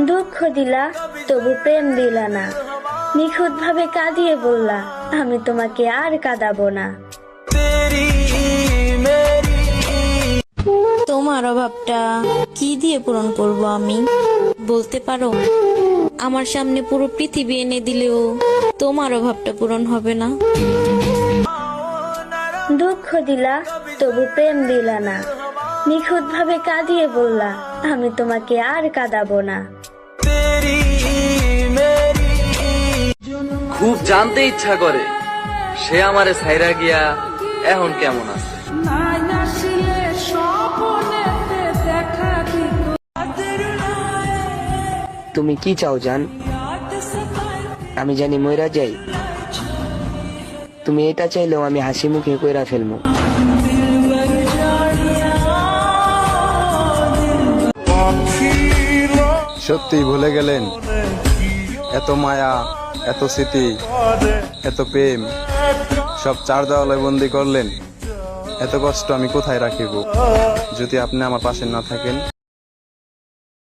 দুঃখ দিলা তবু প্রেম দিলা না, নিখুঁত ভাবে কাঁদিয়ে বললা আমি তোমাকে আর কাঁদাবো না। তোমার অভাবটা কি দিয়ে পূরণ করব আমি, বলতে পারো? আমার সামনে পুরো পৃথিবী এনে দিলেও তোমার অভাবটা পূরণ হবে না। দুঃখ দিলা তবু প্রেম দিলা না, নিখুঁত ভাবে কাঁদিয়ে বললা আমি তোমাকে আর কাঁদাবো না। খুব জানতে ইচ্ছা করে সে আমারে ছাইরা গিয়া এখন কেমন আছে। তুমি কি চাও জান? আমি জানি মইরা যাই, তুমি এটা চাইলেও আমি হাসি মুখে কইরা ফেলবো। সত্যিই ভুলে গেলেন? এত মায়া, এত স্মৃতি, এত প্রেম সব চার দেওয়ালে বন্দি করলেন। এত কষ্ট আমি কোথায় রাখিব যদি আপনি আমার পাশে না থাকেন?